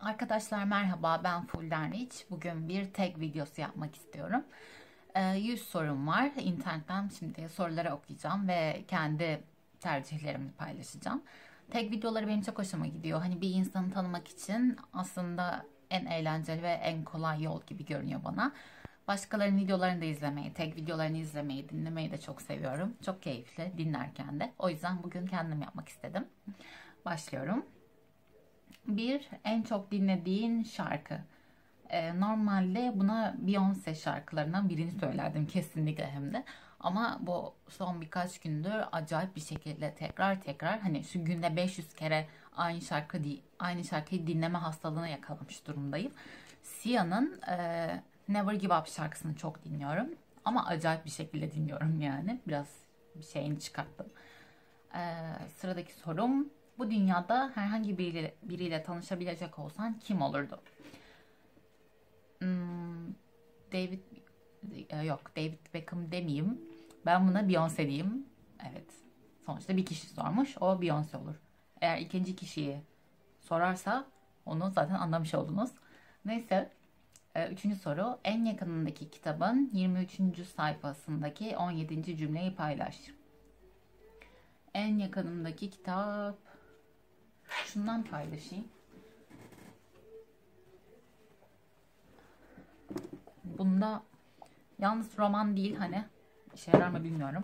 Arkadaşlar merhaba, ben Fuldenriç. Bugün bir tag videosu yapmak istiyorum. 100 sorum var. İnternetten şimdi soruları okuyacağım ve kendi tercihlerimi paylaşacağım. Tag videoları benim çok hoşuma gidiyor. Hani bir insanı tanımak için aslında en eğlenceli ve en kolay yol gibi görünüyor bana. Başkalarının videolarını da izlemeyi, tag videolarını izlemeyi, dinlemeyi de çok seviyorum. Çok keyifli dinlerken de. O yüzden bugün kendim yapmak istedim. Başlıyorum. Bir, en çok dinlediğin şarkı. Normalde buna Beyoncé şarkılarından birini söylerdim kesinlikle hem de. Ama bu son birkaç gündür acayip bir şekilde tekrar hani şu günde 500 kere aynı şarkıyı dinleme hastalığına yakalamış durumdayım. Sia'nın Never Give Up şarkısını çok dinliyorum. Ama acayip bir şekilde dinliyorum yani. Biraz bir şeyini çıkarttım. Sıradaki sorum, bu dünyada herhangi biriyle tanışabilecek olsan kim olurdu? Hmm, David David Beckham demeyeyim. Ben buna Beyoncé diyeyim. Evet. Sonuçta bir kişi sormuş. O Beyoncé olur. Eğer ikinci kişiyi sorarsa onu zaten anlamış oldunuz. Neyse. Üçüncü soru. En yakınındaki kitabın 23. sayfasındaki 17. cümleyi paylaş. En yakınımdaki kitap. Şundan paylaşayım. Bunda yalnız roman değil, hani işe yarar mı bilmiyorum.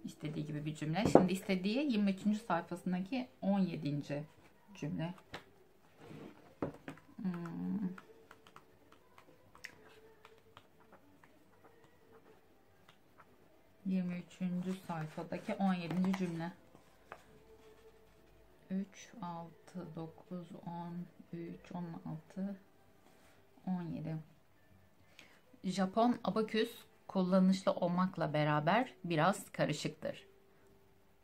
İstediği gibi bir cümle. Şimdi istediği 23. sayfasındaki 17. cümle. 23. sayfadaki 17. cümle. 3, 6, 9, 10, 3, 16, 17. Japon abaküs kullanışlı olmakla beraber biraz karışıktır.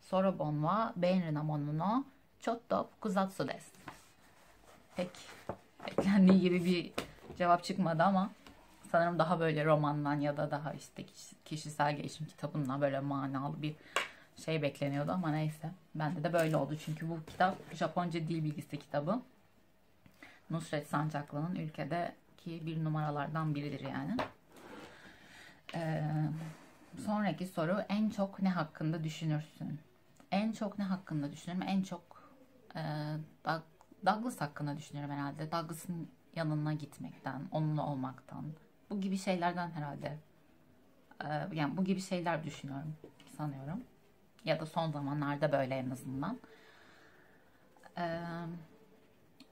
Sorobon wa benri na mono no chotto fukusatsu desu. Pek beklendiği gibi bir cevap çıkmadı ama sanırım daha böyle romandan ya da daha işte kişisel gelişim kitabından böyle manalı bir şey bekleniyordu ama neyse. Bende de böyle oldu çünkü bu kitap Japonca dil bilgisi kitabı. Nusret Sancaklı'nın ülkedeki bir numaralardan biridir yani. Sonraki soru, en çok ne hakkında düşünürsün? En çok ne hakkında düşünürüm? En çok Douglas hakkında düşünüyorum herhalde. Douglas'ın yanına gitmekten, onunla olmaktan. Bu gibi şeylerden herhalde. Yani bu gibi şeyler düşünüyorum sanıyorum. Ya da son zamanlarda böyle en azından.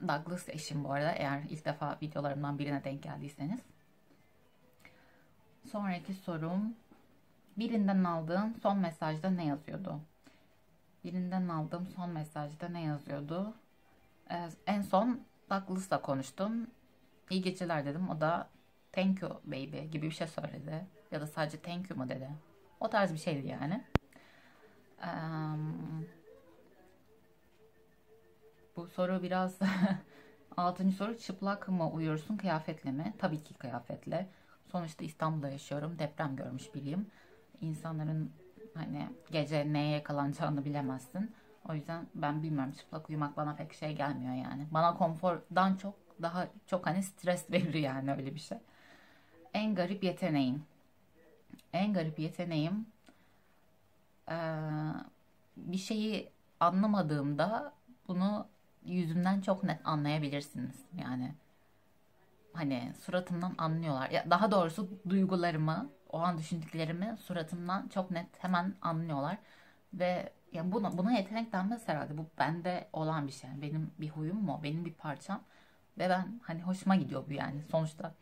Douglas eşim bu arada, eğer ilk defa videolarımdan birine denk geldiyseniz. Sonraki sorum, birinden aldığın son mesajda ne yazıyordu? Birinden aldığım son mesajda ne yazıyordu? En son Douglas'la konuştum. İyi geceler dedim. O da thank you baby gibi bir şey söyledi. Ya da sadece thank you mu dedi. O tarz bir şeydi yani. Bu soru biraz altıncı soru, çıplak mı uyuyorsun kıyafetle mi? Tabii ki kıyafetle. Sonuçta İstanbul'da yaşıyorum. Deprem görmüş biriyim. İnsanların hani gece neye yakalanacağını bilemezsin. O yüzden ben bilmiyorum, çıplak uyumak bana pek şey gelmiyor yani. Bana konfordan çok daha çok hani stres verir yani, öyle bir şey. En garip yeteneğin. En garip yeteneğim bir şeyi anlamadığımda bunu yüzümden çok net anlayabilirsiniz. Yani hani suratımdan anlıyorlar. Ya daha doğrusu duygularımı, o an düşündüklerimi suratımdan çok net hemen anlıyorlar. Ve ya buna yetenek denmez herhalde. Bu bende olan bir şey. Benim bir huyum mu? Benim bir parçam. Ve ben hani hoşuma gidiyor bu yani. Sonuçta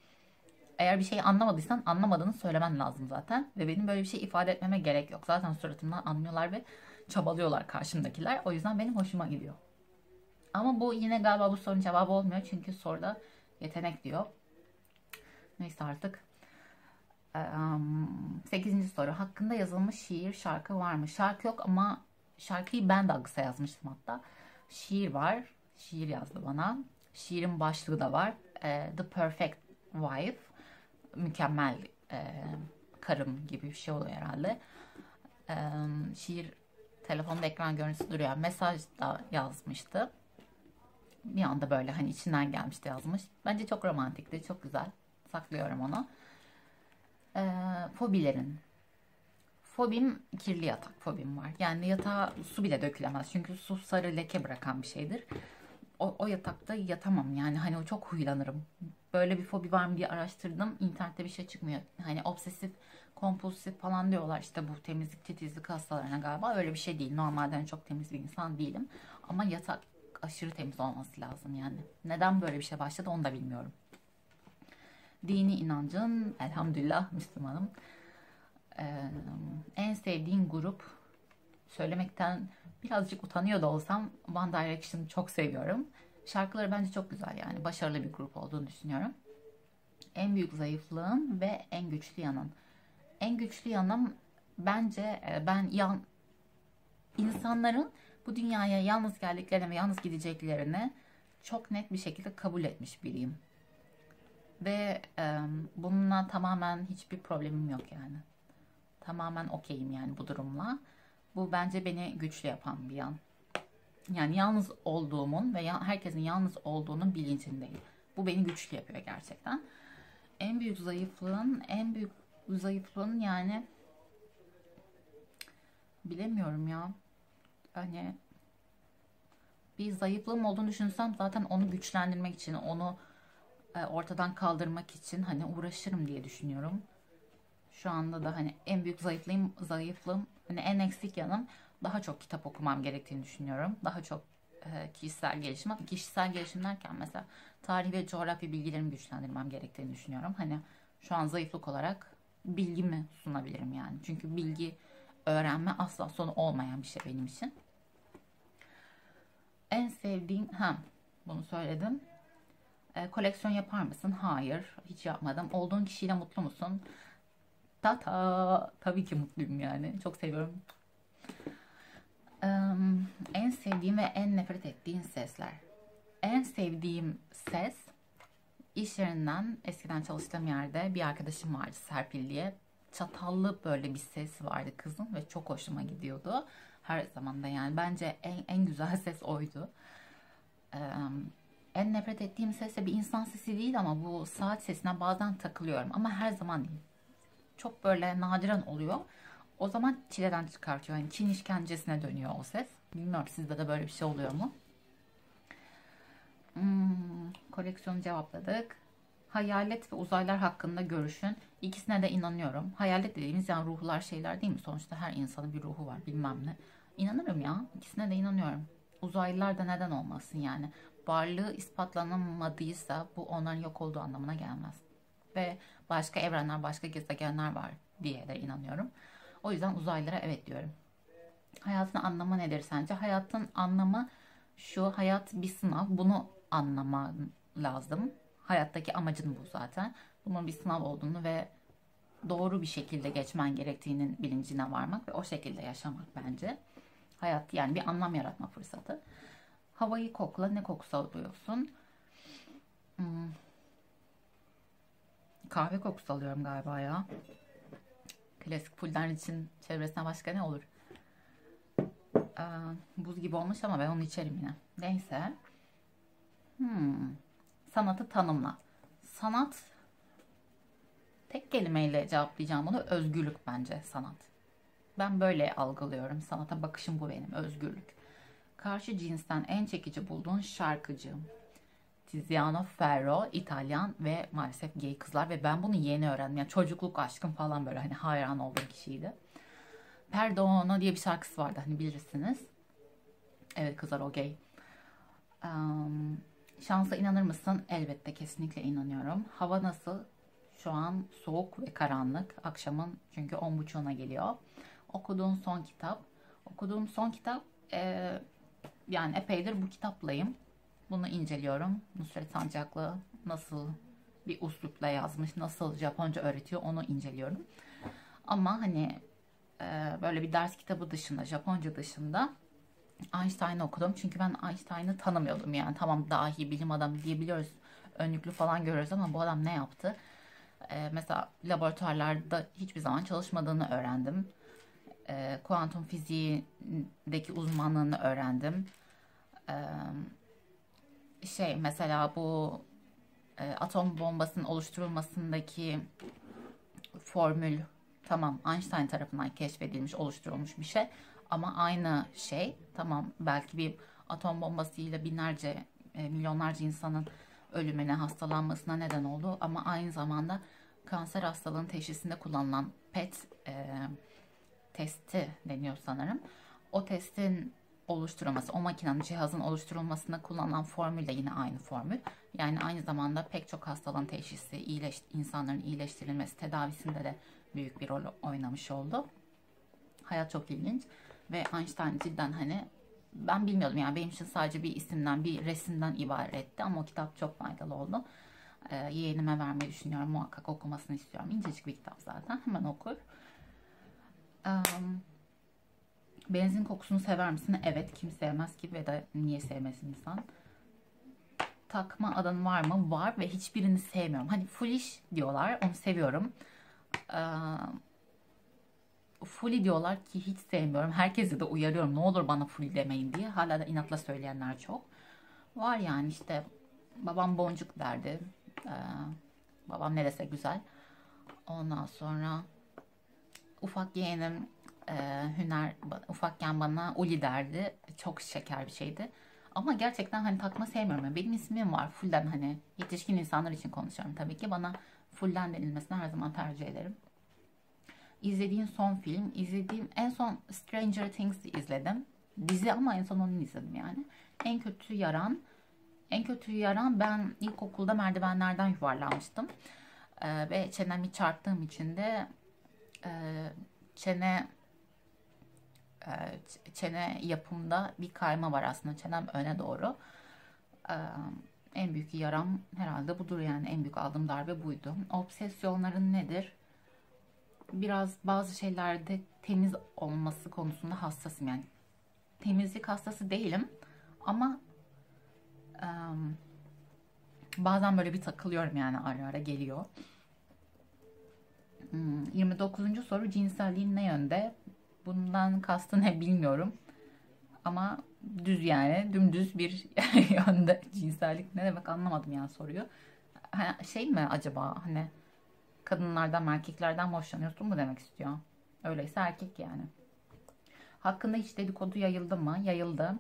eğer bir şeyi anlamadıysan anlamadığını söylemen lazım zaten. Ve benim böyle bir şey ifade etmeme gerek yok. Zaten suratımdan anlıyorlar ve çabalıyorlar karşımdakiler. O yüzden benim hoşuma gidiyor. Ama bu yine galiba bu sorunun cevabı olmuyor. Çünkü soruda yetenek diyor. Neyse artık. 8. soru. Hakkında yazılmış şiir, şarkı var mı? Şarkı yok ama şarkıyı ben Douglas'a yazmıştım hatta. Şiir var. Şiir yazdı bana. Şiirin başlığı da var. The Perfect Wife. Mükemmel karım gibi bir şey oluyor herhalde. Şiir telefonda ekran görüntüsü duruyor. Mesaj da yazmıştı. Bir anda böyle hani içinden gelmişti yazmış. Bence çok romantikti, çok güzel. Saklıyorum onu. Fobilerin. Fobim kirli yatak fobim var. Yani yatağa su bile dökülemez. Çünkü su sarı leke bırakan bir şeydir. O yatakta yatamam yani hani o çok huylanırım. Böyle bir fobi var mı diye araştırdım. İnternette bir şey çıkmıyor. Hani obsesif kompulsif falan diyorlar işte bu temizlik titizlik hastalarına galiba. Öyle bir şey değil. Normalden çok temiz bir insan değilim. Ama yatak aşırı temiz olması lazım yani. Neden böyle bir şey başladı onu da bilmiyorum. Dini inancın elhamdülillah Müslümanım. En sevdiğin grup, söylemekten birazcık utanıyor da olsam One Direction'ı çok seviyorum. Şarkıları bence çok güzel yani başarılı bir grup olduğunu düşünüyorum. En büyük zayıflığın ve en güçlü yanın. En güçlü yanım bence insanların bu dünyaya yalnız geldiklerini ve yalnız gideceklerini çok net bir şekilde kabul etmiş biriyim. Ve bununla tamamen hiçbir problemim yok yani. Tamamen okeyim yani bu durumla. Bu bence beni güçlü yapan bir yan. Yani yalnız olduğumun ve herkesin yalnız olduğunun bilincindeyim. Bu beni güçlü yapıyor gerçekten. En büyük zayıflığın yani bilemiyorum ya. Hani bir zayıflığım olduğunu düşünsem zaten onu güçlendirmek için, onu ortadan kaldırmak için hani uğraşırım diye düşünüyorum. Şu anda da hani en büyük zayıflığım hani en eksik yanım daha çok kitap okumam gerektiğini düşünüyorum. Daha çok kişisel gelişim derken mesela tarih ve coğrafya bilgilerimi güçlendirmem gerektiğini düşünüyorum. Hani şu an zayıflık olarak bilgimi sunabilirim yani. Çünkü bilgi öğrenme asla sonu olmayan bir şey benim için. En sevdiğim bunu söyledim. Koleksiyon yapar mısın? Hayır, hiç yapmadım. Olduğun kişiyle mutlu musun? Tabii ki mutluyum yani. Çok seviyorum. En sevdiğim ve en nefret ettiğin sesler. En sevdiğim ses iş yerinden eskiden çalıştığım yerde bir arkadaşım vardı Serpil diye. Çatallı böyle bir ses vardı kızın ve çok hoşuma gidiyordu. Her zaman da yani bence en güzel ses oydu. En nefret ettiğim ses de bir insan sesi değil ama bu saat sesine bazen takılıyorum ama her zaman değil. Çok böyle nadiren oluyor. O zaman çileden çıkartıyor. Yani Çin işkencesine dönüyor o ses. Bilmiyorum sizde de böyle bir şey oluyor mu? Koleksiyonu cevapladık. Hayalet ve uzaylılar hakkında görüşün. İkisine de inanıyorum. Hayalet dediğimiz yani ruhlar şeyler değil mi? Sonuçta her insanın bir ruhu var bilmem ne. İnanırım ya. İkisine de inanıyorum. Uzaylılar da neden olmasın yani. Varlığı ispatlanamadıysa bu onların yok olduğu anlamına gelmez. Ve başka evrenler, başka gezegenler var diye de inanıyorum. O yüzden uzaylılara evet diyorum. Hayatın anlamı nedir sence? Hayatın anlamı şu, hayat bir sınav. Bunu anlaman lazım. Hayattaki amacın bu zaten. Bunun bir sınav olduğunu ve doğru bir şekilde geçmen gerektiğinin bilincine varmak ve o şekilde yaşamak bence. Hayat yani bir anlam yaratma fırsatı. Havayı kokla, ne kokusu alıyorsun? Kahve kokusu alıyorum galiba ya. Klasik pulden için çevresine başka ne olur? Buz gibi olmuş ama ben onu içerim yine. Neyse. Sanatı tanımla. Sanat, tek kelimeyle cevaplayacağım bunu, özgürlük bence sanat. Ben böyle algılıyorum. Sanata bakışım bu benim. Özgürlük. Karşı cinsten en çekici bulduğun şarkıcı. Tiziano Ferro, İtalyan ve maalesef gay kızlar ve ben bunu yeni öğrendim. Yani çocukluk aşkım falan böyle hani hayran olduğum kişiydi. Perdono diye bir şarkısı vardı hani bilirsiniz. Evet kızlar o gay. Şansa inanır mısın? Elbette kesinlikle inanıyorum. Hava nasıl? Şu an soğuk ve karanlık. Akşamın çünkü 10.30'una geliyor. Okuduğum son kitap yani epeydir bu kitaplayım. Bunu inceliyorum. Nusret Sancaklı nasıl bir üslupla yazmış, nasıl Japonca öğretiyor onu inceliyorum. Ama hani böyle bir ders kitabı dışında, Japonca dışında Einstein'ı okudum. Çünkü ben Einstein'ı tanımıyordum yani. Tamam dahi bilim adamı diyebiliyoruz. Önlüklü falan görüyoruz ama bu adam ne yaptı? Mesela laboratuvarlarda hiçbir zaman çalışmadığını öğrendim. Kuantum fiziğindeki uzmanlığını öğrendim. Şey mesela bu atom bombasının oluşturulmasındaki formül, tamam, Einstein tarafından keşfedilmiş, oluşturulmuş bir şey. Ama aynı şey, tamam, belki bir atom bombasıyla binlerce, milyonlarca insanın ölümüne, hastalanmasına neden oldu. Ama aynı zamanda kanser hastalığın teşhisinde kullanılan PET testi deniyor sanırım. O testin oluşturulması, o makinenin, cihazın oluşturulmasında kullanılan formül de yine aynı formül. Yani aynı zamanda pek çok hastalığın teşhisi, insanların iyileştirilmesi, tedavisinde de büyük bir rol oynamış oldu. Hayat çok ilginç ve Einstein cidden hani ben bilmiyordum, yani benim için sadece bir isimden, bir resimden ibaretti ama o kitap çok faydalı oldu. Yeğenime vermeyi düşünüyorum, muhakkak okumasını istiyorum. İncecik bir kitap zaten, hemen okur. Benzin kokusunu sever misin? Evet, kim sevmez ki, ve de niye sevmesin insan? Takma adın var mı? Var ve hiçbirini sevmiyorum. Hani Foolish diyorlar, onu seviyorum. Fully diyorlar ki hiç sevmiyorum. Herkese de uyarıyorum, ne olur bana Fully demeyin diye. Hala da inatla söyleyenler çok. Var yani, işte babam Boncuk derdi. Ee, babam ne dese güzel. Ondan sonra ufak yeğenim Hüner ufakken bana Uli derdi. Çok şeker bir şeydi. Ama gerçekten hani takma sevmiyorum. Yani benim ismim var Fulden, hani yetişkin insanlar için konuşuyorum tabii ki. Bana Fulden denilmesini her zaman tercih ederim. İzlediğin son film, izlediğim en son Stranger Things'i izledim. Dizi ama en son onu izledim yani. En kötü yaran, ben ilkokulda merdivenlerden yuvarlanmıştım. Ve çenemi çarptığım için de e, çene çene yapımda bir kayma var aslında. Çenem öne doğru. Ee, en büyük yaram herhalde budur yani. En büyük aldığım darbe buydu. Obsesyonların nedir? Biraz bazı şeylerde temiz olması konusunda hassasım yani. Temizlik hastası değilim ama bazen böyle bir takılıyorum yani, ara ara geliyor. 29. soru, cinselliğin ne yönde? Bundan kastı ne bilmiyorum. Ama düz, yani dümdüz bir yönde cinsellik ne demek anlamadım yani soruyu. Şey mi acaba, hani kadınlardan mı erkeklerden mi hoşlanıyorsun mu demek istiyor. Öyleyse erkek yani. Hakkında hiç dedikodu yayıldı mı? Yayıldı.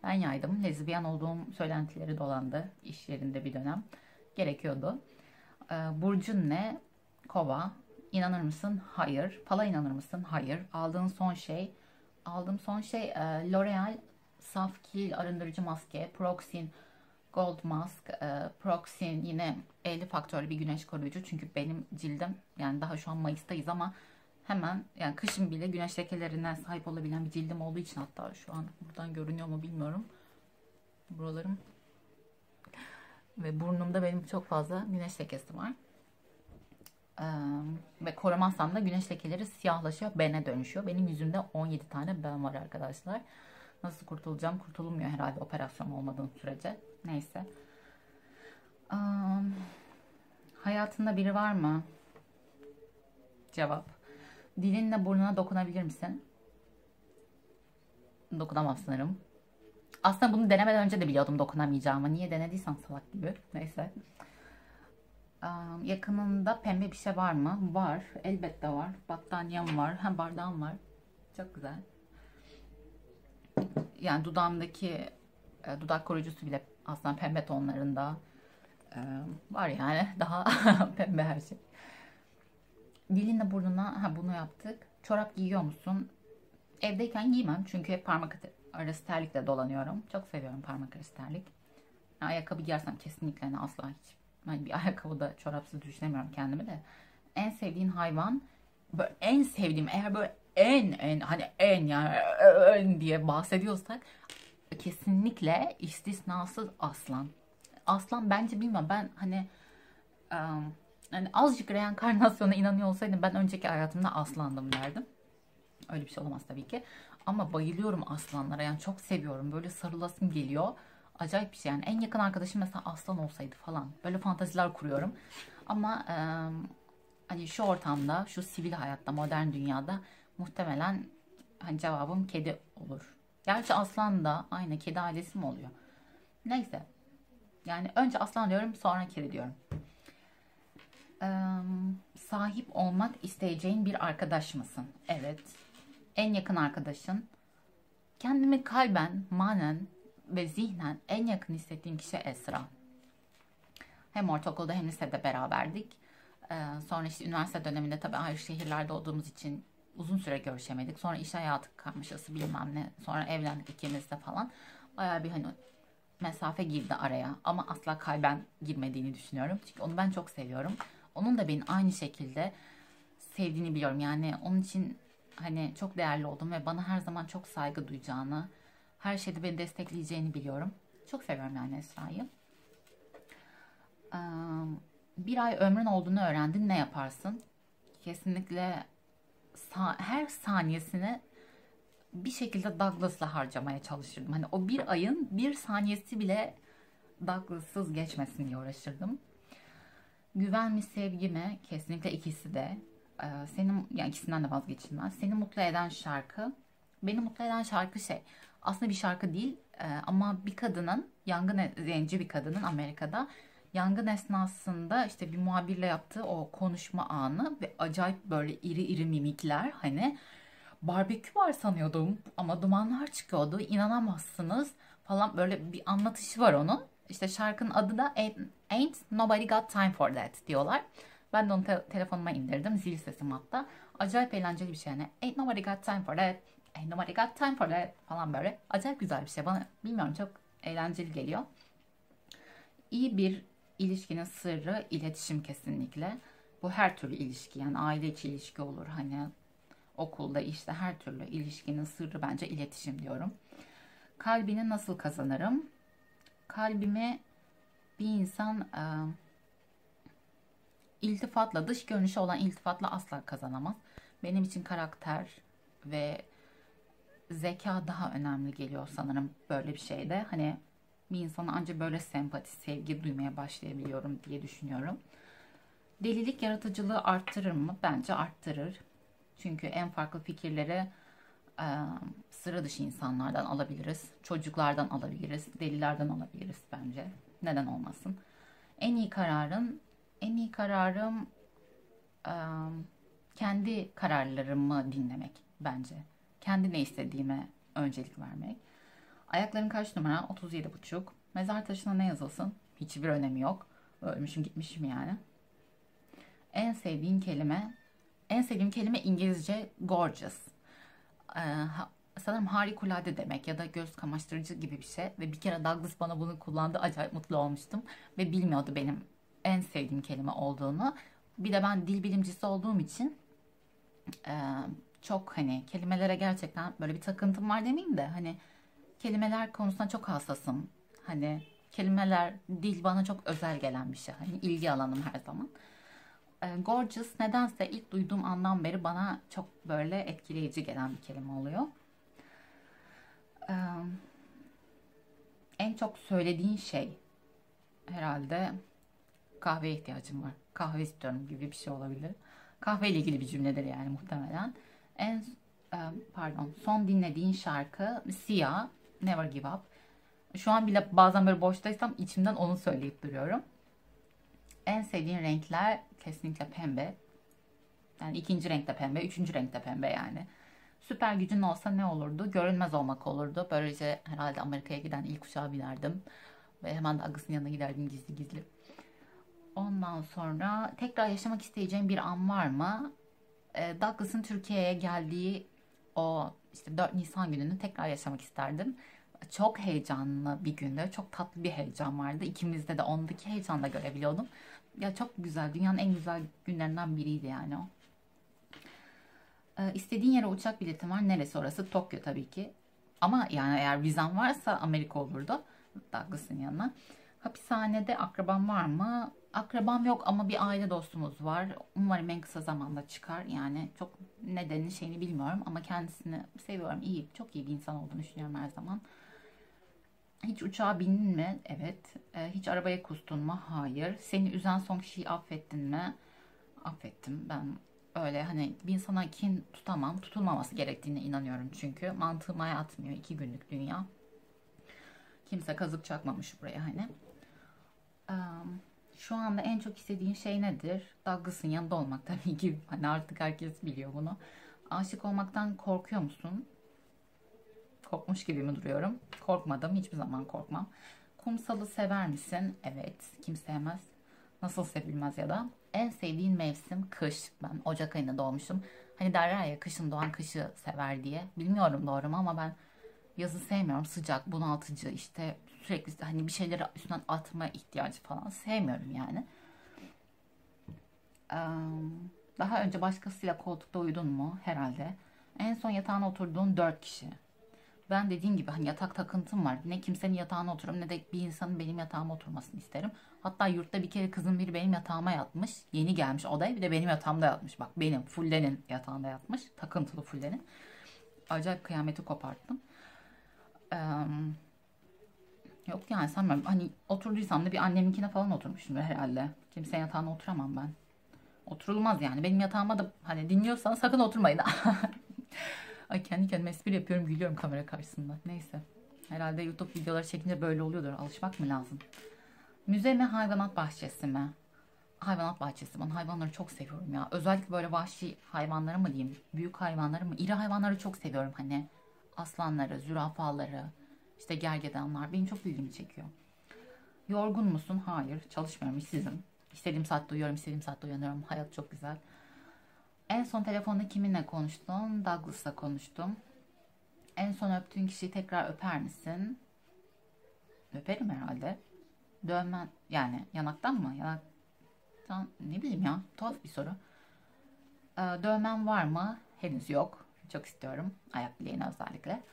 Ben yaydım. Lezbiyen olduğum söylentileri dolandı iş yerinde bir dönem. Gerekiyordu. Burcun ne? Kova. İnanır mısın? Hayır. Pala inanır mısın? Hayır. Aldığım son şey L'Oreal Saf Kil arındırıcı maske. Proxin Gold Mask. Proxin yine 50 faktörlü bir güneş koruyucu. Çünkü benim cildim, yani daha şu an Mayıs'tayız ama hemen, yani kışın bile güneş lekelerine sahip olabilen bir cildim olduğu için, hatta şu an buradan görünüyor mu bilmiyorum. Buralarım ve burnumda benim çok fazla güneş lekesi var. Ve korumazsam da güneş lekeleri siyahlaşıyor, bene dönüşüyor. Benim yüzümde 17 tane ben var arkadaşlar. Nasıl kurtulacağım? Kurtulmuyor herhalde operasyon olmadığım sürece. Neyse. Hayatında biri var mı? Cevap. Dilinle burnuna dokunabilir misin? Dokunamam sanırım. Aslında bunu denemeden önce de biliyordum dokunamayacağımı. Niye denediysem salak gibi. Neyse. Yakınında pembe bir şey var mı? Var. Elbette var. Battaniyem var. Hem bardağım var. Çok güzel. Yani dudağımdaki dudak koruyucusu bile aslında pembe tonlarında. Var yani. Daha pembe her şey. Dilinle burnuna, bunu yaptık. Çorap giyiyor musun? Evdeyken giymem çünkü hep parmak arası terlikle dolanıyorum. Çok seviyorum parmak arası terlik. Ayakkabı giyersem kesinlikle, asla hiç. Ben bir ayakkabıda çorapsız düşünemiyorum kendimi de. En sevdiğin hayvan, böyle en sevdiğim, eğer böyle en hani en yani en diye bahsediyorsak, kesinlikle istisnasız aslan. Aslan bence, bilmem, ben hani azıcık reenkarnasyona inanıyor olsaydım ben önceki hayatımda aslandım derdim. Öyle bir şey olamaz tabii ki. Ama bayılıyorum aslanlara. Yani çok seviyorum. Böyle sarılasım geliyor. Acayip bir şey yani. En yakın arkadaşım mesela aslan olsaydı falan. Böyle fantaziler kuruyorum. Ama hani şu ortamda, şu sivil hayatta, modern dünyada muhtemelen hani cevabım kedi olur. Gerçi aslan da aynı kedi ailesi mi oluyor? Neyse. Yani önce aslan diyorum, sonra kedi diyorum. Sahip olmak isteyeceğin bir arkadaş mısın? Evet. En yakın arkadaşın. Kendimi kalben, manen ve zihnen en yakın hissettiğim kişi Esra. Hem ortaokulda hem lisede beraberdik. Sonra işte üniversite döneminde tabii ayrı şehirlerde olduğumuz için uzun süre görüşemedik. Sonra iş hayatı karmaşası bilmem ne. Sonra evlendik ikimiz de falan. Bayağı bir hani mesafe girdi araya. Ama asla kalben girmediğini düşünüyorum. Çünkü onu ben çok seviyorum. Onun da beni aynı şekilde sevdiğini biliyorum. Yani onun için hani çok değerli oldum ve bana her zaman çok saygı duyacağını, her şeyde beni destekleyeceğini biliyorum. Çok seviyorum yani Esra'yı. Bir ay ömrün olduğunu öğrendin, ne yaparsın? Kesinlikle her saniyesini bir şekilde Douglas'la harcamaya çalışırdım. Hani o bir ayın bir saniyesi bile Douglas'sız geçmesin diye uğraşırdım. Güven mi, sevgi mi? Kesinlikle ikisi de. Senin, yani ikisinden de vazgeçilmez. Seni mutlu eden şarkı. Beni mutlu eden şarkı aslında bir şarkı değil, ama bir kadının, zenci bir kadının Amerika'da yangın esnasında işte bir muhabirle yaptığı o konuşma anı ve acayip böyle iri iri mimikler, hani barbekü var sanıyordum ama dumanlar çıkıyordu, inanamazsınız falan, böyle bir anlatışı var onun. İşte şarkının adı da Ain't Nobody Got Time For That diyorlar. Ben de onu telefonuma indirdim, zil sesim hatta. Acayip eğlenceli bir şey yani. Ain't Nobody Got Time For That, Ain't Nobody Got Time For That falan böyle. Acayip güzel bir şey, bana bilmiyorum, çok eğlenceli geliyor. İyi bir ilişkinin sırrı iletişim kesinlikle. Bu her türlü ilişki, yani aile içi ilişki olur, hani okulda, işte her türlü ilişkinin sırrı bence iletişim diyorum. Kalbini nasıl kazanırım? Kalbimi bir insan iltifatla, dış görünüşe olan iltifatla asla kazanamaz. Benim için karakter ve zeka daha önemli geliyor sanırım böyle bir şeyde. Hani bir insana ancak böyle sempati, sevgi duymaya başlayabiliyorum diye düşünüyorum. Delilik yaratıcılığı arttırır mı? Bence arttırır. Çünkü en farklı fikirleri sıra dışı insanlardan alabiliriz. Çocuklardan alabiliriz. Delilerden alabiliriz bence. Neden olmasın? En iyi kararım kendi kararlarımı dinlemek bence. Kendi ne istediğime öncelik vermek. Ayakların kaç numara? 37,5. Mezar taşına ne yazılsın? Hiçbir önemi yok. Ölmüşüm gitmişim yani. En sevdiğin kelime? En sevdiğim kelime İngilizce gorgeous. Sanırım harikulade demek ya da göz kamaştırıcı gibi bir şey. Ve bir kere Douglas bana bunu kullandı. Acayip mutlu olmuştum. Ve bilmiyordu benim en sevdiğim kelime olduğunu. Bir de ben dil bilimcisi olduğum için çok hani kelimelere gerçekten böyle bir takıntım var demeyeyim de, hani kelimeler konusunda çok hassasım. Hani kelimeler, dil bana çok özel gelen bir şey. Hani ilgi alanım her zaman. Gorgeous nedense ilk duyduğum andan beri bana çok böyle etkileyici gelen bir kelime oluyor. En çok söylediğin şey herhalde kahveye ihtiyacım var, kahve istiyorum gibi bir şey olabilir. Kahve ile ilgili bir cümledir yani muhtemelen. En son dinlediğin şarkı Sia, Never Give Up. Şu an bile bazen böyle boştaysam içimden onu söyleyip duruyorum. En sevdiğin renkler kesinlikle pembe. Yani ikinci renk de pembe, üçüncü renk de pembe yani. Süper gücün olsa ne olurdu? Görünmez olmak olurdu. Böylece herhalde Amerika'ya giden ilk uçağa binerdim. Ve hemen de Agus'un yanına giderdim gizli gizli. Ondan sonra tekrar yaşamak isteyeceğim bir an var mı? Douglas'ın Türkiye'ye geldiği o işte 4 Nisan gününü tekrar yaşamak isterdim. Çok heyecanlı bir gündü. Çok tatlı bir heyecan vardı. İkimizde de ondaki heyecanla görebiliyordum. Ya çok güzel. Dünyanın en güzel günlerinden biriydi yani o. İstediğin yere uçak biletim var. Neresi orası? Tokyo tabii ki. Ama yani eğer vizem varsa Amerika olurdu. Douglas'ın yanına. Hapishanede akraban var mı? Akrabam yok ama bir aile dostumuz var. Umarım en kısa zamanda çıkar. Yani çok nedenini şeyini bilmiyorum ama kendisini seviyorum. İyi, çok iyi bir insan olduğunu düşünüyorum her zaman. Hiç uçağa bindin mi? Evet. Hiç arabaya kustun mu? Hayır. Seni üzen son kişiyi affettin mi? Affettim. Ben öyle hani bir insana kin tutamam. Tutulmaması gerektiğine inanıyorum çünkü. Mantığıma yatmıyor. 2 günlük dünya. Kimse kazık çakmamış buraya hani. Şu anda en çok istediğin şey nedir? Douglas'ın yanında olmak tabii ki. Hani artık herkes biliyor bunu. Aşık olmaktan korkuyor musun? Korkmuş gibi mi duruyorum? Korkmadım. Hiçbir zaman korkmam. Kumsalı sever misin? Evet. Kim sevmez? Nasıl sevilmez ya da? En sevdiğin mevsim kış. Ben Ocak ayında doğmuşum. Hani derler ya kışın doğan kışı sever diye. Bilmiyorum doğru mu ama ben yazı sevmiyorum. Sıcak, bunaltıcı, işte sürekli hani bir şeyleri üstünden atma ihtiyacı falan sevmiyorum yani. Daha önce başkasıyla koltukta uyudun mu? Herhalde. En son yatağına oturduğun 4 kişi. Ben dediğim gibi hani yatak takıntım var. Ne kimsenin yatağına otururum ne de bir insanın benim yatağıma oturmasını isterim. Hatta yurtta bir kere kızın biri benim yatağıma yatmış. Yeni gelmiş odaya bir de benim yatağımda yatmış. Bak benim Fulle'nin yatağında yatmış. Takıntılı Fulle'nin. Acayip kıyameti koparttım. Yok yani sanmıyorum. Hani oturduysam da bir anneminkine falan oturmuşumdur herhalde. Kimsenin yatağına oturamam ben. Oturulmaz yani. Benim yatağıma da hani dinliyorsanız sakın oturmayın. Ay kendi kendime espri yapıyorum gülüyorum kamera karşısında. Neyse. Herhalde YouTube videoları çekince böyle oluyordur. Alışmak mı lazım? Müze mi hayvanat bahçesi mi? Hayvanat bahçesi. Ben hayvanları çok seviyorum ya. Özellikle böyle vahşi hayvanları mı diyeyim? Büyük hayvanları mı? İri hayvanları çok seviyorum hani. Aslanları, zürafaları, işte gergedanlar. Benim çok ilgimi çekiyor. Yorgun musun? Hayır. Çalışmıyorum. İşsizim. İstediğim saatte uyuyorum, istediğim saatte uyanıyorum. Hayat çok güzel. En son telefonda kiminle konuştun? Douglas'la konuştum. En son öptüğün kişiyi tekrar öper misin? Öperim herhalde. Dövmen yani yanaktan mı? Yanaktan ne bileyim ya. Tuhaf bir soru. Dövmen var mı? Henüz yok. Çok istiyorum. Ayak bileğine özellikle.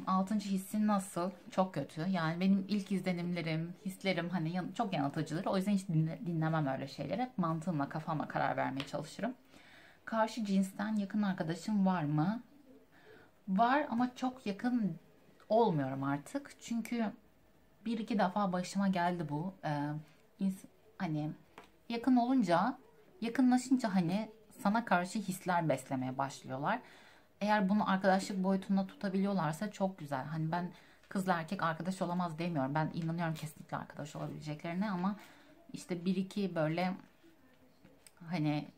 Altıncı hissin nasıl? Çok kötü. Yani benim ilk izlenimlerim, hislerim hani çok yanıltıcıdır. O yüzden hiç dinlemem öyle şeyleri. Hep mantığımla, kafamla karar vermeye çalışırım. Karşı cinsten yakın arkadaşım var mı? Var ama çok yakın olmuyorum artık. Çünkü bir iki defa başıma geldi bu. Hani yakın olunca, yakınlaşınca hani sana karşı hisler beslemeye başlıyorlar. Eğer bunu arkadaşlık boyutunda tutabiliyorlarsa çok güzel. Hani ben kızla erkek arkadaş olamaz demiyorum. Ben inanıyorum kesinlikle arkadaş olabileceklerine ama işte bir iki böyle hani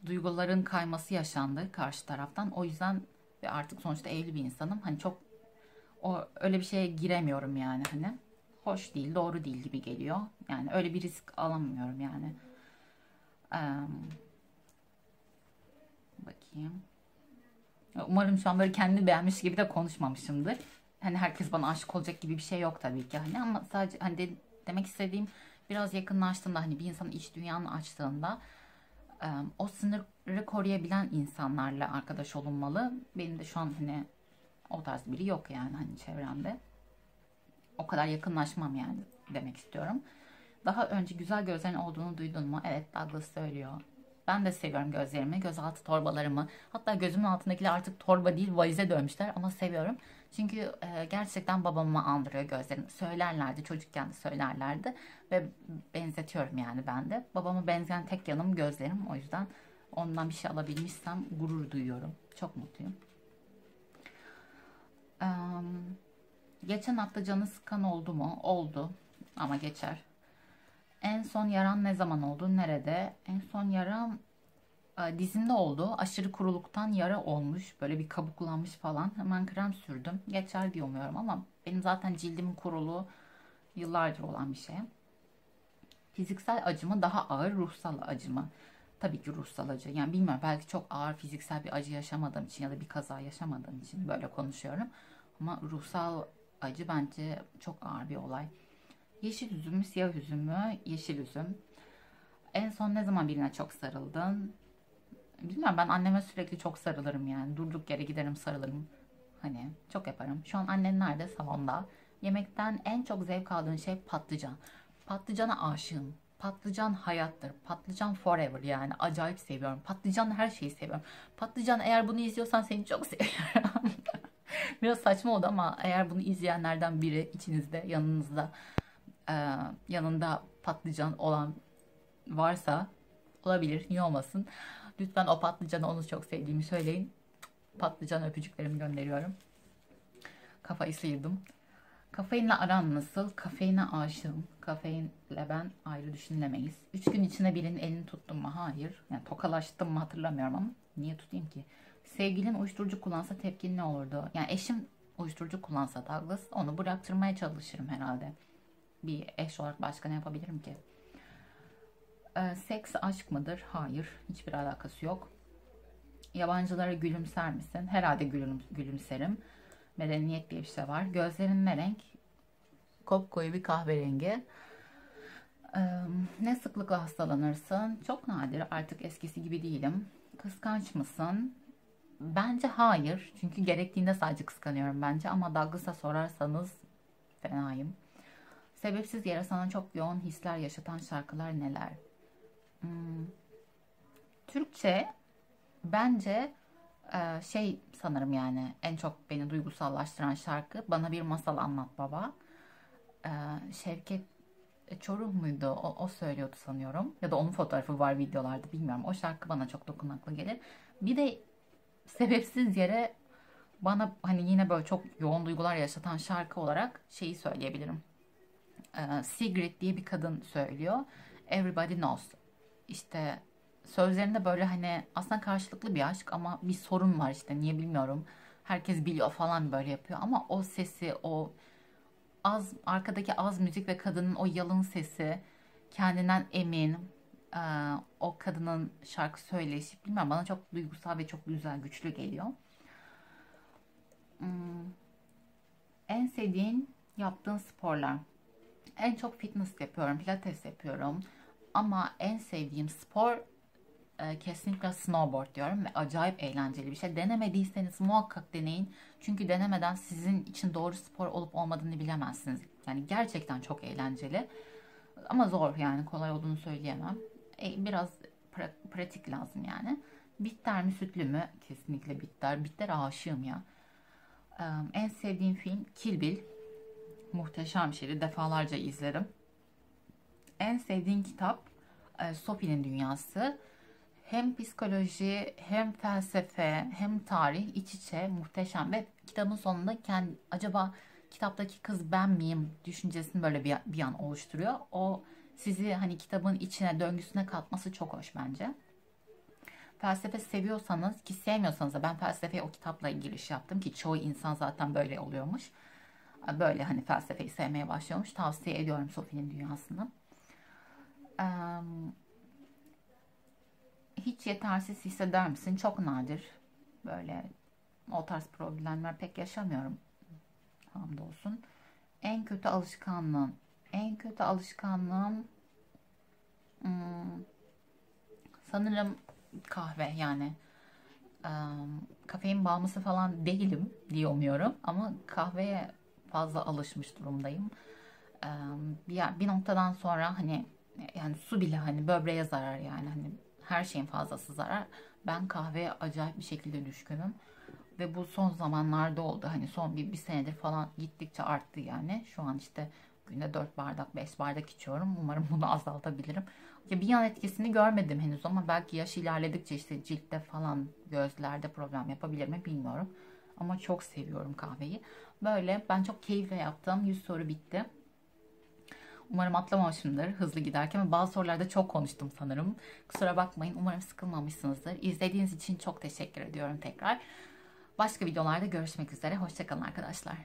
duyguların kayması yaşandı karşı taraftan. O yüzden ve artık sonuçta evli bir insanım. Hani çok öyle bir şeye giremiyorum yani hani. Hoş değil, doğru değil gibi geliyor. Yani öyle bir risk alamıyorum yani. Eee, bakayım. Umarım şu an böyle kendini beğenmiş gibi de konuşmamışımdır. Hani herkes bana aşık olacak gibi bir şey yok tabii ki hani ama sadece hani demek istediğim biraz yakınlaştığında hani bir insanın iç dünyanı açtığında o sınırı koruyabilen insanlarla arkadaş olunmalı. Benim de şu an hani o tarz biri yok yani hani çevremde. O kadar yakınlaşmam yani demek istiyorum. Daha önce güzel gözlerin olduğunu duydun mu? Evet Douglas söylüyor. Ben de seviyorum gözlerimi, gözaltı torbalarımı. Hatta gözümün altındakiler artık torba değil valize dönmüşler ama seviyorum. Çünkü gerçekten babamı andırıyor gözlerim. Söylerlerdi çocukken de söylerlerdi ve benzetiyorum yani ben de. Babama benzeyen tek yanım gözlerim. O yüzden ondan bir şey alabilmişsem gurur duyuyorum. Çok mutluyum. Geçen hafta canı sıkan oldu mu? Oldu ama geçer. En son yaran ne zaman oldu? Nerede? En son yaram dizimde oldu. Aşırı kuruluktan yara olmuş. Böyle bir kabuklanmış falan. Hemen krem sürdüm. Geçer diye umuyorum ama benim zaten cildimin kuruluğu yıllardır olan bir şey. Fiziksel acı mı daha ağır ruhsal acı mı? Tabii ki ruhsal acı. Yani bilmiyorum belki çok ağır fiziksel bir acı yaşamadığım için ya da bir kaza yaşamadığım için böyle konuşuyorum. Ama ruhsal acı bence çok ağır bir olay. Yeşil üzüm mü, siyah üzüm mü? Yeşil üzüm. En son ne zaman birine çok sarıldın? Bilmiyorum ben anneme sürekli çok sarılırım yani. Durduk yere giderim sarılırım. Hani çok yaparım. Şu an annen nerede? Salonda. Yemekten en çok zevk aldığın şey patlıcan. Patlıcana aşığım. Patlıcan hayattır. Patlıcan forever yani. Acayip seviyorum. Patlıcan her şeyi seviyorum. Patlıcan eğer bunu izliyorsan seni çok seviyorum. Biraz saçma oldu ama eğer bunu izleyenlerden biri içinizde yanınızda yanında patlıcan olan varsa olabilir. Niye olmasın? Lütfen o patlıcana onu çok sevdiğimi söyleyin. Patlıcan öpücüklerimi gönderiyorum. Kafayı sıyırdım. Kafeinle aran nasıl? Kafeine aşığım. Kafeinle sevgiliyle ben ayrı düşünülemeyiz. 3 gün içinde birinin elini tuttum mu? Hayır. Yani tokalaştım mı hatırlamıyorum ama niye tutayım ki? Sevgilin uyuşturucu kullansa tepkin ne olurdu? Yani eşim uyuşturucu kullansa Douglas, onu bıraktırmaya çalışırım herhalde. Bir eş olarak başka ne yapabilirim ki? Seks aşk mıdır? Hayır. Hiçbir alakası yok. Yabancılara gülümser misin? Herhalde gülümserim. Medeniyet diye bir şey var. Gözlerin ne renk? Kopkoyu bir kahverengi. Ne sıklıkla hastalanırsın? Çok nadir. Artık eskisi gibi değilim. Kıskanç mısın? Bence hayır. Çünkü gerektiğinde sadece kıskanıyorum bence. Ama Douglas'a sorarsanız fenayım. Sebepsiz yere sana çok yoğun hisler yaşatan şarkılar neler? Türkçe bence sanırım yani en çok beni duygusallaştıran şarkı Bana Bir Masal Anlat Baba. Şevket Çoruh muydu? O söylüyordu sanıyorum. Ya da onun fotoğrafı var videolarda, bilmiyorum. O şarkı bana çok dokunaklı gelir. Bir de sebepsiz yere bana hani yine böyle çok yoğun duygular yaşatan şarkı olarak şeyi söyleyebilirim. Sigrid diye bir kadın söylüyor. Everybody Knows. İşte sözlerinde böyle hani aslında karşılıklı bir aşk ama bir sorun var işte, niye bilmiyorum. Herkes biliyor falan böyle yapıyor ama o sesi, o az arkadaki az müzik ve kadının o yalın sesi, kendinden emin, e, o kadının şarkı söyleyişi, bilmiyorum, bana çok duygusal ve çok güzel, güçlü geliyor. Hmm, En sevdiğin yaptığın sporlar. En çok fitness yapıyorum, pilates yapıyorum. Ama en sevdiğim spor kesinlikle snowboard diyorum ve acayip eğlenceli bir şey. Denemediyseniz muhakkak deneyin. Çünkü denemeden sizin için doğru spor olup olmadığını bilemezsiniz. Yani gerçekten çok eğlenceli. Ama zor, yani kolay olduğunu söyleyemem. Biraz pratik lazım yani. Bitter mi sütlü mü? Kesinlikle bitter. Bitter, aşığım ya. En sevdiğim film Kill Bill. Muhteşem bir şeydi. Defalarca izlerim. En sevdiğim kitap Sophie'nin Dünyası. Hem psikoloji, hem felsefe, hem tarih iç içe, muhteşem ve kitabın sonunda acaba kitaptaki kız ben miyim düşüncesini böyle bir an oluşturuyor. O sizi hani kitabın içine, döngüsüne katması çok hoş bence. Felsefe seviyorsanız, ki sevmiyorsanız da, ben felsefeye o kitapla giriş yaptım ki çoğu insan zaten böyle oluyormuş. Böyle hani felsefeyi sevmeye başlıyormuş. Tavsiye ediyorum Sophie'nin Dünyası'nı. Hiç yetersiz hisseder misin? Çok nadir. Böyle o tarz problemler pek yaşamıyorum. Hamdolsun. En kötü alışkanlığın. En kötü alışkanlığım sanırım kahve yani. Kafein bağımlısı falan değilim diye umuyorum. Ama kahveye fazla alışmış durumdayım. Bir noktadan sonra hani yani su bile hani böbreğe zarar, yani hani her şeyin fazlası zarar. Ben kahveye acayip bir şekilde düşkünüm ve bu son zamanlarda oldu, hani son bir senedir falan gittikçe arttı yani. Şu an işte günde 4 bardak 5 bardak içiyorum, umarım bunu azaltabilirim. Ya bir yan etkisini görmedim henüz ama belki yaş ilerledikçe işte ciltte falan, gözlerde problem yapabilir mi bilmiyorum. Ama çok seviyorum kahveyi. Böyle ben çok keyifle yaptım. 100 soru bitti. Umarım atlamamışımdır hızlı giderken ama bazı sorularda çok konuştum sanırım. Kusura bakmayın. Umarım sıkılmamışsınızdır. İzlediğiniz için çok teşekkür ediyorum tekrar. Başka videolarda görüşmek üzere. Hoşça kalın arkadaşlar.